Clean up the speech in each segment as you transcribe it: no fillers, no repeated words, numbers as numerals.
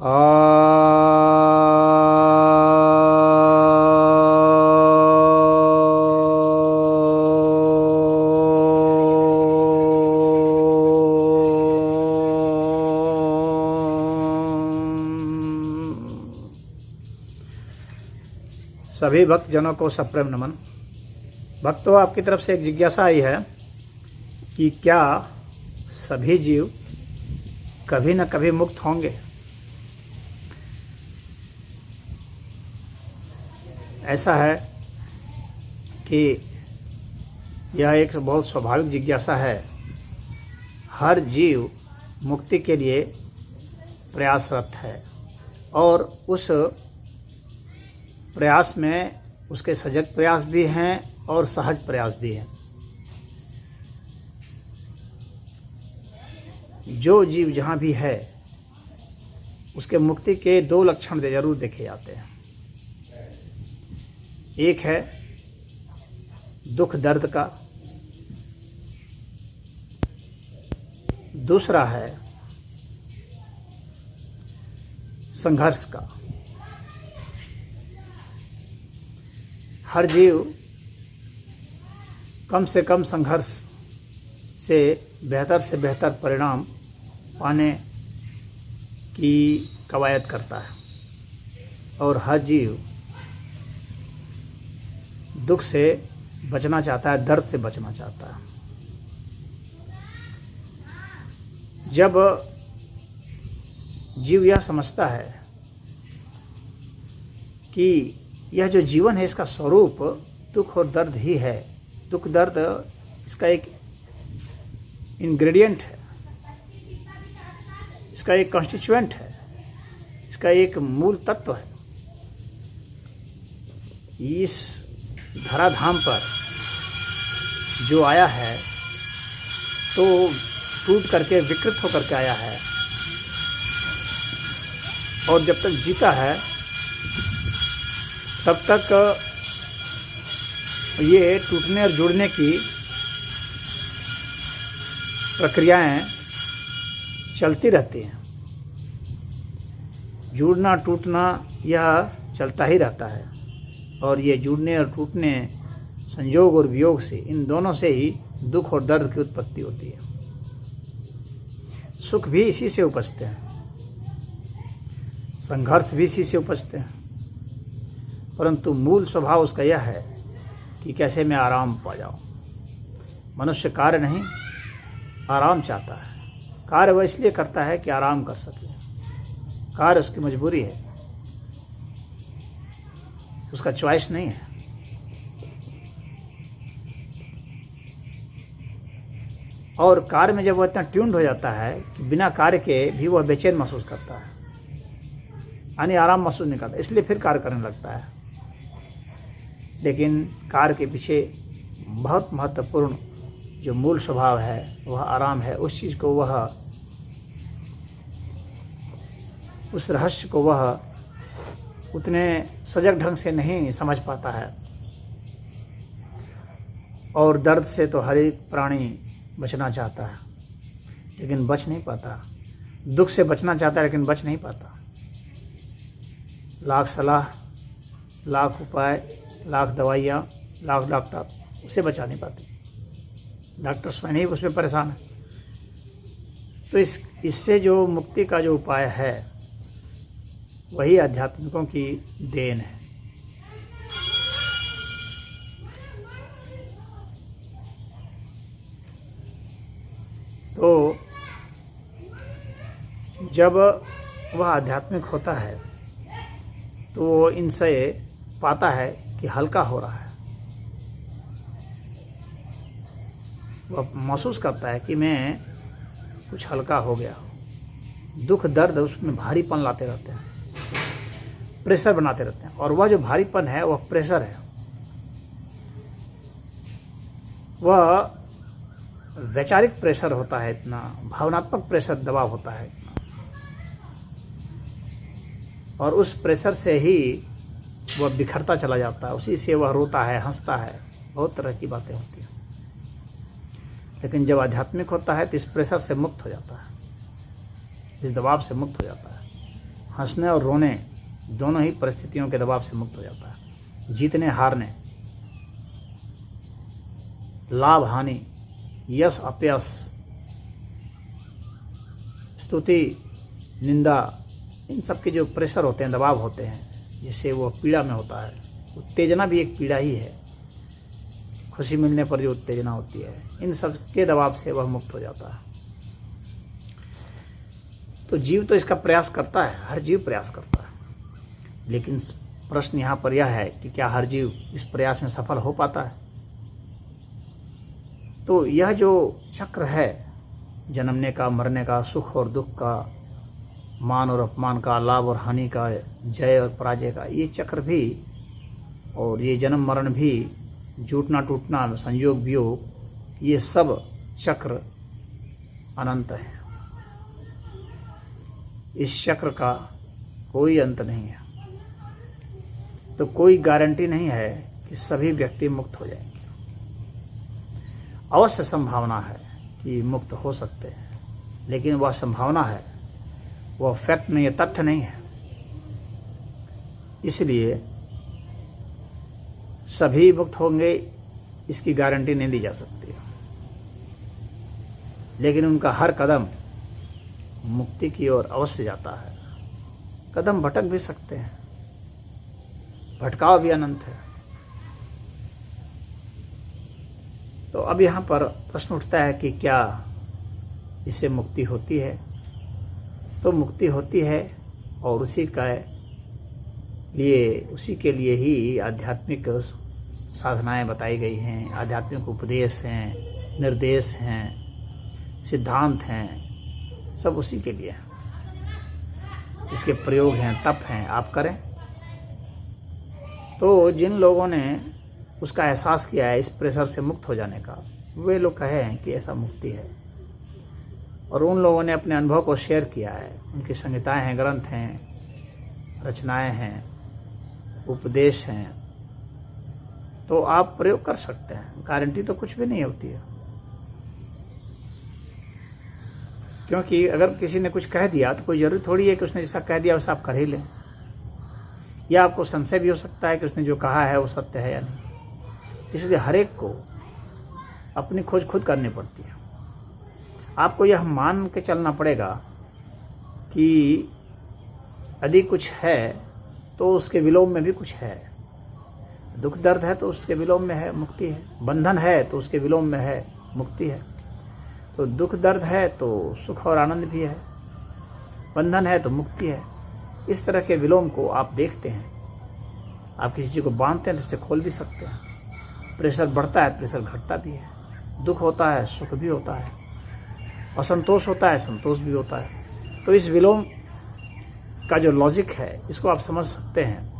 सभी भक्तजनों को सप्रेम नमन। भक्तों, आपकी तरफ से एक जिज्ञासा आई है कि क्या सभी जीव कभी न कभी मुक्त होंगे। ऐसा है कि यह एक बहुत स्वाभाविक जिज्ञासा है। हर जीव मुक्ति के लिए प्रयासरत है और उस प्रयास में उसके सजग प्रयास भी हैं और सहज प्रयास भी हैं। जो जीव जहाँ भी है उसके मुक्ति के दो लक्षण जरूर देखे जाते हैं। एक है दुख दर्द का, दूसरा है संघर्ष का। हर जीव कम से कम संघर्ष से बेहतर परिणाम पाने की कवायद करता है और हर जीव दुख से बचना चाहता है, दर्द से बचना चाहता है। जब जीव यह समझता है कि यह जो जीवन है इसका स्वरूप दुख और दर्द ही है, दुख दर्द इसका एक इंग्रेडिएंट है, इसका एक कॉन्स्टिट्यूएंट है, इसका एक मूल तत्व है। इस धराधाम पर जो आया है तो टूट करके विकृत होकर के आया है और जब तक जीता है तब तक ये टूटने और जुड़ने की प्रक्रियाएं चलती रहती हैं। जुड़ना टूटना यह चलता ही रहता है और ये जुड़ने और टूटने, संयोग और वियोग से, इन दोनों से ही दुख और दर्द की उत्पत्ति होती है। सुख भी इसी से उपजते हैं, संघर्ष भी इसी से उपजते हैं, परंतु मूल स्वभाव उसका यह है कि कैसे मैं आराम पा जाऊं। मनुष्य कार्य नहीं, आराम चाहता है। कार्य वह इसलिए करता है कि आराम कर सके। कार्य उसकी मजबूरी है, उसका चॉइस नहीं है। और कार्य में जब वह इतना ट्यून्ड हो जाता है कि बिना कार्य के भी वह बेचैन महसूस करता है, यानी आराम महसूस नहीं करता, इसलिए फिर कार्य करने लगता है। लेकिन कार्य के पीछे बहुत महत्वपूर्ण जो मूल स्वभाव है वह आराम है। उस चीज़ को वह, उस रहस्य को वह उतने सजग ढंग से नहीं समझ पाता है। और दर्द से तो हर एक प्राणी बचना चाहता है लेकिन बच नहीं पाता। दुख से बचना चाहता है लेकिन बच नहीं पाता। लाख सलाह, लाख उपाय, लाख दवाइयाँ, लाख डॉक्टर, उसे बचा नहीं पाते। डॉक्टर स्वयं ही उसमें परेशान है। तो इससे जो मुक्ति का जो उपाय है वही आध्यात्मिकों की देन है। तो जब वह आध्यात्मिक होता है तो वो इनसे पाता है कि हल्का हो रहा है। वह महसूस करता है कि मैं कुछ हल्का हो गया हूँ। दुख दर्द उसमें भारीपन लाते रहते हैं, प्रेशर बनाते रहते हैं, और वह जो भारीपन है वह प्रेशर है। वह वैचारिक प्रेशर होता है, इतना भावनात्मक प्रेशर, दबाव होता है इतना। और उस प्रेशर से ही वह बिखरता चला जाता है, उसी से वह रोता है, हंसता है, बहुत तरह की बातें होती हैं। लेकिन जब आध्यात्मिक होता है तो इस प्रेशर से मुक्त हो जाता है, इस दबाव से मुक्त हो जाता है हंसने और रोने दोनों ही परिस्थितियों के दबाव से मुक्त हो जाता है। जीतने हारने, लाभ हानि, यश अपयश, स्तुति निंदा, इन सब के जो प्रेशर होते हैं, दबाव होते हैं, जिससे वो पीड़ा में होता है। उत्तेजना भी एक पीड़ा ही है। खुशी मिलने पर जो उत्तेजना होती है, इन सब के दबाव से वह मुक्त हो जाता है। तो जीव तो इसका प्रयास करता है, हर जीव प्रयास करता है, लेकिन प्रश्न यहाँ पर यह है कि क्या हर जीव इस प्रयास में सफल हो पाता है? तो यह जो चक्र है, जन्मने का, मरने का, सुख और दुख का, मान और अपमान का, लाभ और हानि का, जय और पराजय का, ये चक्र भी और ये जन्म मरण भी, जुटना टूटना, संयोग वियोग, ये सब चक्र अनंत है। इस चक्र का कोई अंत नहीं है। तो कोई गारंटी नहीं है कि सभी व्यक्ति मुक्त हो जाएंगे। अवश्य संभावना है कि मुक्त हो सकते हैं, लेकिन वह संभावना है, वह फैक्ट नहीं है, तथ्य नहीं है। इसलिए सभी मुक्त होंगे इसकी गारंटी नहीं दी जा सकती, लेकिन उनका हर कदम मुक्ति की ओर अवश्य जाता है। कदम भटक भी सकते हैं, भटकाव भी अनंत है। तो अब यहाँ पर प्रश्न उठता है कि क्या इससे मुक्ति होती है? तो मुक्ति होती है, और उसी के लिए ही आध्यात्मिक साधनाएं बताई गई हैं, आध्यात्मिक उपदेश हैं, निर्देश हैं, सिद्धांत हैं, सब उसी के लिए हैं। इसके प्रयोग हैं, तप हैं, आप करें। तो जिन लोगों ने उसका एहसास किया है इस प्रेशर से मुक्त हो जाने का, वे लोग कहें कि ऐसा मुक्ति है, और उन लोगों ने अपने अनुभव को शेयर किया है। उनकी संहिताएं हैं, ग्रंथ हैं, रचनाएं हैं, उपदेश हैं। तो आप प्रयोग कर सकते हैं, गारंटी तो कुछ भी नहीं होती है। क्योंकि अगर किसी ने कुछ कह दिया तो कोई ज़रूरी थोड़ी है कि उसने जैसा कह दिया वैसा आप कर ही लें। या आपको संशय भी हो सकता है कि उसने जो कहा है वो सत्य है या नहीं। इसलिए हर एक को अपनी खोज खुद करनी पड़ती है। आपको यह मान के चलना पड़ेगा कि यदि कुछ है तो उसके विलोम में भी कुछ है। दुख दर्द है तो उसके विलोम में है मुक्ति है, बंधन है तो उसके विलोम में है मुक्ति है। तो दुख दर्द है तो सुख और आनंद भी है, बंधन है तो मुक्ति है। इस तरह के विलोम को आप देखते हैं। आप किसी चीज़ को बांधते हैं तो उसे खोल भी सकते हैं। प्रेशर बढ़ता है, प्रेशर घटता भी है, दुख होता है, सुख भी होता है, असंतोष होता है, संतोष भी होता है। तो इस विलोम का जो लॉजिक है इसको आप समझ सकते हैं।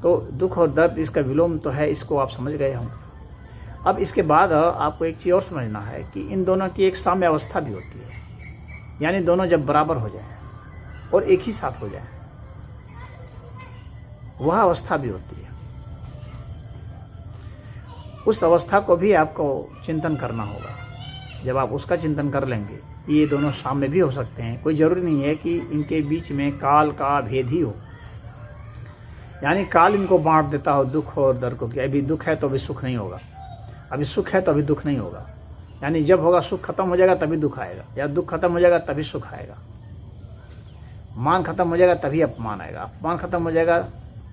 तो दुख और दर्द इसका विलोम तो है, इसको आप समझ गए होंगे। अब इसके बाद आपको एक चीज़ और समझना है कि इन दोनों की एक साम्य अवस्था भी होती है, यानी दोनों जब बराबर हो जाए और एक ही साथ हो जाए, वह अवस्था भी होती है। उस अवस्था को भी आपको चिंतन करना होगा। जब आप उसका चिंतन कर लेंगे, ये दोनों साम्य भी हो सकते हैं। कोई ज़रूरी नहीं है कि इनके बीच में काल का भेद ही हो, यानी काल इनको बांट देता हो दुख और दर्द को, कि अभी दुख है तो अभी सुख नहीं होगा, अभी सुख है तो अभी दुख नहीं होगा। यानी जब होगा सुख खत्म हो जाएगा तभी दुख आएगा, या दुख खत्म हो जाएगा तभी सुख आएगा। मान खत्म हो जाएगा तभी अपमान आएगा, अपमान खत्म हो जाएगा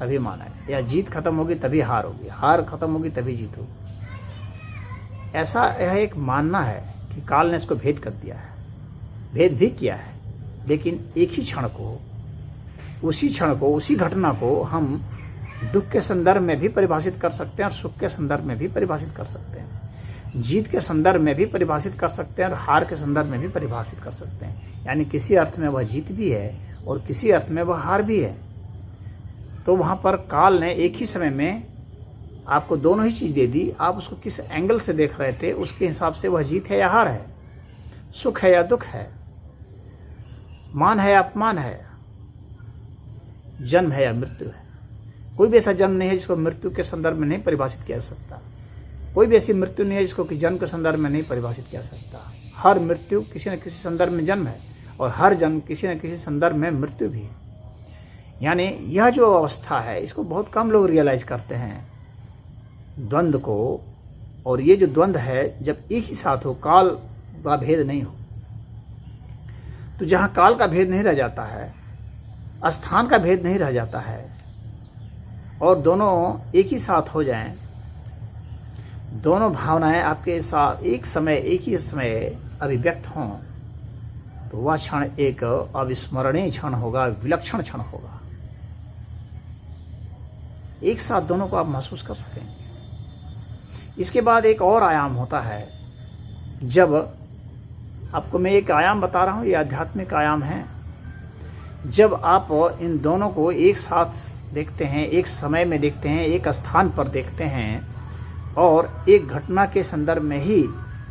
तभी मान आएगा, या जीत खत्म होगी तभी हार होगी, हार खत्म होगी तभी जीत होगी। ऐसा यह एक मानना है कि काल ने इसको भेद कर दिया है, भेद भी किया है, लेकिन एक ही क्षण को, उसी क्षण को, उसी घटना को हम दुख के संदर्भ में भी परिभाषित कर सकते हैं और सुख के संदर्भ में भी परिभाषित कर सकते हैं। जीत के संदर्भ में भी परिभाषित कर सकते हैं और हार के संदर्भ में भी परिभाषित कर सकते हैं। यानी किसी अर्थ में वह जीत भी है और किसी अर्थ में वह हार भी है। तो वहाँ पर काल ने एक ही समय में आपको दोनों ही चीज़ दे दी। आप उसको किस एंगल से देख रहे थे उसके हिसाब से वह जीत है या हार है, सुख है या दुख है, मान है या अपमान है, जन्म है या मृत्यु है। कोई भी ऐसा जन्म नहीं है जिसको मृत्यु के संदर्भ में नहीं परिभाषित किया जा सकता। कोई भी ऐसी मृत्यु नहीं है जिसको कि जन्म के संदर्भ में नहीं परिभाषित किया जा सकता। हर मृत्यु किसी न किसी संदर्भ में जन्म है और हर जन्म किसी न किसी संदर्भ में मृत्यु भी है। यानी यह जो अवस्था है इसको बहुत कम लोग रियलाइज करते हैं, द्वंद्व को। और ये जो द्वंद्व है जब एक ही साथ हो, काल का भेद नहीं हो, तो जहाँ काल का भेद नहीं रह जाता है, स्थान का भेद नहीं रह जाता है, और दोनों एक ही साथ हो जाएं, दोनों भावनाएं आपके साथ एक ही समय अभिव्यक्त हों, तो वह क्षण एक अविस्मरणीय क्षण होगा, विलक्षण क्षण होगा। एक साथ दोनों को आप महसूस कर सकेंगे। इसके बाद एक और आयाम होता है, जब आपको मैं एक आयाम बता रहा हूँ, ये आध्यात्मिक आयाम है। जब आप इन दोनों को एक साथ देखते हैं, एक समय में देखते हैं, एक स्थान पर देखते हैं, और एक घटना के संदर्भ में ही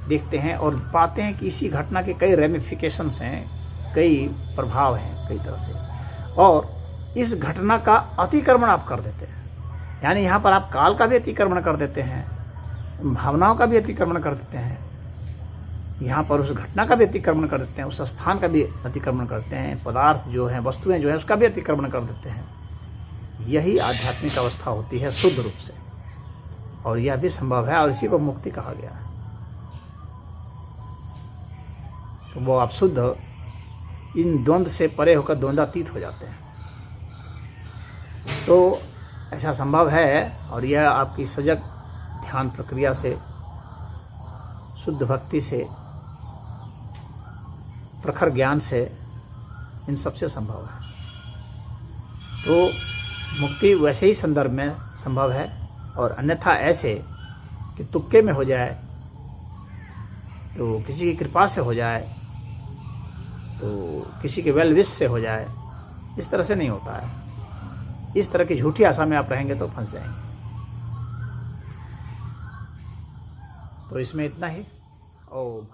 देखते हैं, और पाते हैं कि इसी घटना के कई रेमिफिकेशंस हैं, कई प्रभाव हैं कई तरह से, और इस घटना का अतिक्रमण आप कर देते हैं। यानी यहाँ पर आप काल का भी अतिक्रमण कर देते हैं, भावनाओं का भी अतिक्रमण कर देते हैं, यहाँ पर उस घटना का भी अतिक्रमण कर देते हैं, उस स्थान का भी अतिक्रमण करते हैं, पदार्थ जो है, वस्तुएं जो है, उसका भी अतिक्रमण कर देते हैं। यही आध्यात्मिक अवस्था होती है शुद्ध रूप से, और यह भी संभव है, और इसी को मुक्ति कहा गया है। तो वो आप शुद्ध इन द्वंद्व से परे होकर द्वंद्वातीत हो जाते हैं। तो ऐसा संभव है, और यह आपकी सजग ध्यान प्रक्रिया से, शुद्ध भक्ति से, प्रखर ज्ञान से, इन सबसे संभव है। तो मुक्ति वैसे ही संदर्भ में संभव है, और अन्यथा ऐसे कि तुक्के में हो जाए, तो किसी की कृपा से हो जाए, तो किसी के वेल विश से हो जाए, इस तरह से नहीं होता है। इस तरह की झूठी आशा में आप रहेंगे तो फंस जाएंगे। तो इसमें इतना ही। ओम।